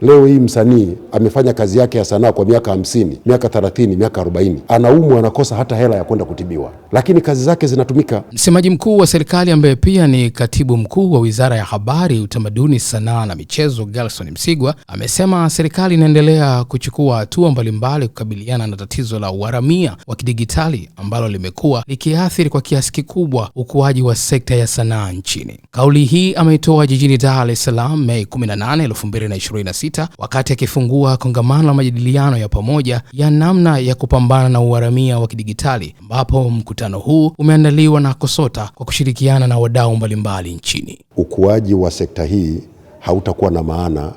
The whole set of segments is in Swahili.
Leo hii msanii amefanya kazi yake ya sanaa kwa miaka 50, miaka 30, miaka 40. Anaumwa, anakosa hata hela ya kwenda kutibiwa, lakini kazi zake zinatumika. Msemaji mkuu wa serikali ambaye pia ni katibu mkuu wa Wizara ya Habari, Utamaduni, Sanaa na Michezo, Gerson Msigwa, amesema serikali inaendelea kuchukua hatua mbalimbali kukabiliana na tatizo la uharamia wa kidigitali ambalo limekuwa likiathiri kwa kiasi kikubwa ukuaji wa sekta ya sanaa nchini. Kauli hii ameitoa jijini Dar es Salaam Mei 18, 2026 wakati akifungua kongamano la majadiliano ya pamoja ya namna ya kupambana na uharamia wa kidigitali, ambapo mkutano huu umeandaliwa na KOSOTA kwa kushirikiana na wadau mbalimbali nchini. Ukuaji wa sekta hii hautakuwa na maana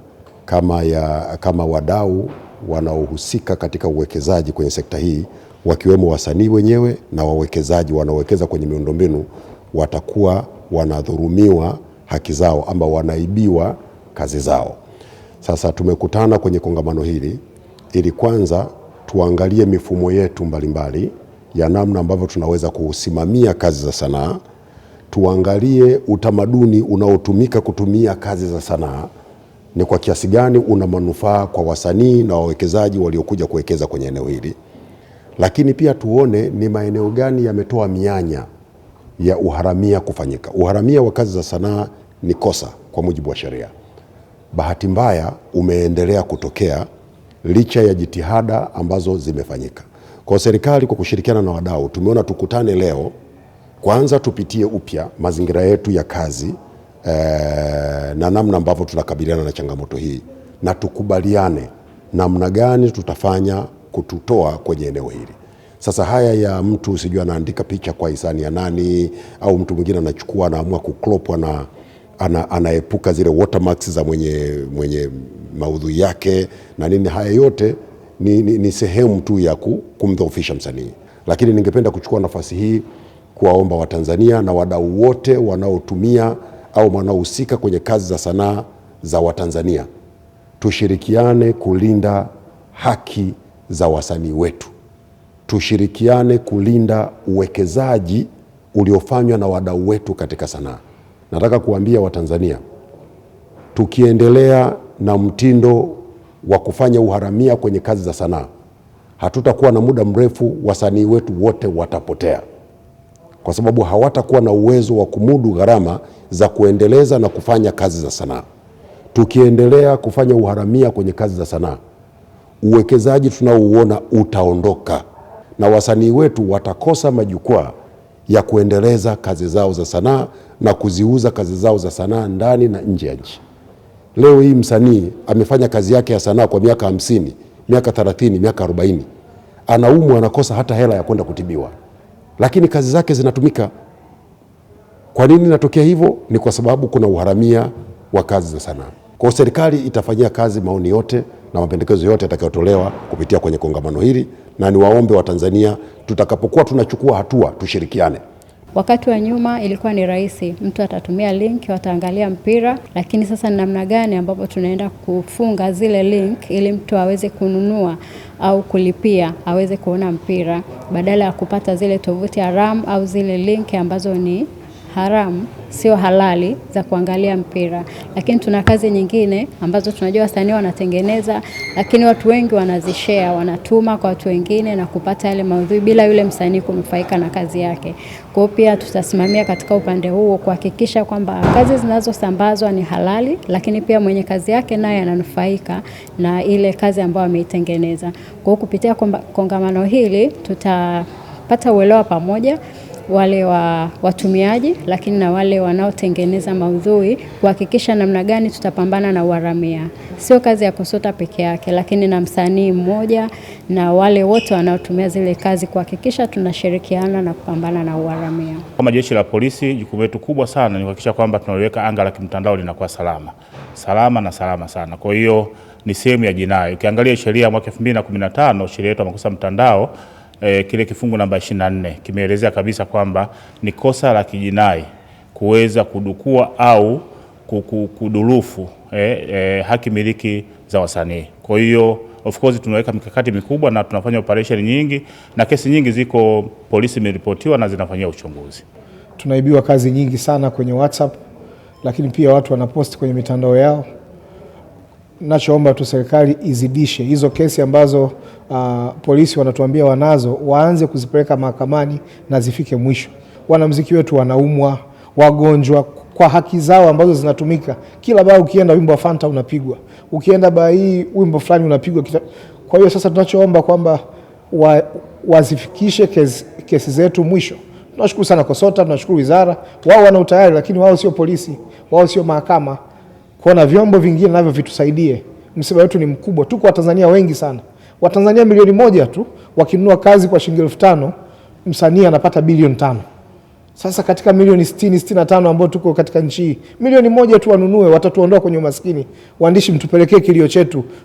kama wadau wanaohusika katika uwekezaji kwenye sekta hii, wakiwemo wasanii wenyewe na wawekezaji wanaowekeza kwenye miundombinu, watakuwa wanadhulumiwa haki zao ama wanaibiwa kazi zao. Sasa tumekutana kwenye kongamano hili ili kwanza tuangalie mifumo yetu mbalimbali ya namna ambavyo tunaweza kusimamia kazi za sanaa, tuangalie utamaduni unaotumika kutumia kazi za sanaa ni kwa kiasi gani una manufaa kwa wasanii na wawekezaji waliokuja kuwekeza kwenye eneo hili, lakini pia tuone ni maeneo gani yametoa mianya ya uharamia kufanyika. Uharamia wa kazi za sanaa ni kosa kwa mujibu wa sheria. Bahati mbaya umeendelea kutokea licha ya jitihada ambazo zimefanyika. Kwa serikali, kwa kushirikiana na wadau, tumeona tukutane leo, kwanza tupitie upya mazingira yetu ya kazi na namna ambavyo tunakabiliana na changamoto hii, na tukubaliane namna gani tutafanya kututoa kwenye eneo hili. Sasa haya ya mtu usijua anaandika picha kwa hisani ya nani, au mtu mwingine anachukua anaamua kuklopwa na anaepuka zile watermarks za mwenye maudhui yake na nini, haya yote ni sehemu tu ya kumdhoofisha msanii. Lakini ningependa kuchukua nafasi hii kuwaomba Watanzania na wadau wote wanaotumia au wanaohusika kwenye kazi za sanaa za Watanzania, tushirikiane kulinda haki za wasanii wetu. Tushirikiane kulinda uwekezaji uliofanywa na wadau wetu katika sanaa. Nataka kuambia Watanzania, tukiendelea na mtindo wa kufanya uharamia kwenye kazi za sanaa, hatutakuwa na muda mrefu wasanii wetu wote watapotea, kwa sababu hawatakuwa na uwezo wa kumudu gharama za kuendeleza na kufanya kazi za sanaa. Tukiendelea kufanya uharamia kwenye kazi za sanaa, uwekezaji tunaouona utaondoka na wasanii wetu watakosa majukwaa ya kuendeleza kazi zao za sanaa na kuziuza kazi zao za sanaa ndani na nje ya nchi. Leo hii msanii amefanya kazi yake ya sanaa kwa miaka 50, miaka 30, miaka 40. Anaumwa, anakosa hata hela ya kwenda kutibiwa, lakini kazi zake zinatumika. Kwa nini inatokea hivyo? Ni kwa sababu kuna uharamia wa kazi za sanaa. Kwa serikali itafanyia kazi maoni yote na mapendekezo yote yatakayotolewa kupitia kwenye kongamano hili, na niwaombe Watanzania, tutakapokuwa tunachukua hatua tushirikiane. Wakati wa nyuma ilikuwa ni rahisi, mtu atatumia link, wataangalia mpira, lakini sasa ni namna gani ambapo tunaenda kufunga zile link ili mtu aweze kununua au kulipia aweze kuona mpira, badala ya kupata zile tovuti haramu au zile link ambazo ni haramu, sio halali, za kuangalia mpira. Lakini tuna kazi nyingine ambazo tunajua wasanii wanatengeneza, lakini watu wengi wanazishare, wanatuma kwa watu wengine na kupata yale maudhui bila yule msanii kunufaika na kazi yake. Kwa hiyo pia tutasimamia katika upande huo kuhakikisha kwamba kazi zinazosambazwa ni halali, lakini pia mwenye kazi yake naye ananufaika na ile kazi ambayo ameitengeneza. Kwa hiyo kupitia kongamano hili tutapata uelewa pamoja, wale watumiaji lakini na wale wanaotengeneza maudhui, kuhakikisha namna gani tutapambana na uharamia. Sio kazi ya KOSOTA peke yake, lakini na msanii mmoja na wale wote wanaotumia zile kazi, kuhakikisha tunashirikiana na kupambana na uharamia. Kama jeshi la polisi, jukumu letu kubwa sana ni kuhakikisha kwamba tunaliweka anga la kimtandao linakuwa salama sana. Kwa hiyo ni sehemu ya jinai. Ukiangalia sheria ya mwaka 2015, sheria yetu ya makosa mtandao, kile kifungu namba 24 kimeelezea kabisa kwamba ni kosa la kijinai kuweza kudukua au kudurufu haki miliki za wasanii. Kwa hiyo of course tunaweka mikakati mikubwa na tunafanya operation nyingi, na kesi nyingi ziko polisi imeripotiwa na zinafanyia uchunguzi. Tunaibiwa kazi nyingi sana kwenye WhatsApp, lakini pia watu wanapost kwenye mitandao yao. Nachoomba tu serikali izidishe hizo kesi ambazo polisi wanatuambia wanazo, waanze kuzipeleka mahakamani na zifike mwisho. Wanamuziki wetu wanaumwa, wagonjwa kwa haki zao ambazo zinatumika. Kila baa ukienda wimbo wa Fanta unapigwa, ukienda baa hii wimbo fulani unapigwa. Kwa hiyo sasa tunachoomba kwamba wazifikishe kesi zetu mwisho. Tunashukuru sana KOSOTA, tunashukuru wizara, wao wana utayari, lakini wao sio polisi, wao sio mahakama. Kuona vyombo vingine navyo vitusaidie. Msiba wetu ni mkubwa, tuko Watanzania wengi sana. Watanzania milioni 1 tu wakinunua kazi kwa shilingi 5,000, msanii anapata bilioni 5. Sasa katika milioni 60-65 ambao tuko katika nchi hii, milioni 1 tu wanunue, watatuondoa kwenye umaskini. Waandishi, mtupelekee kilio chetu,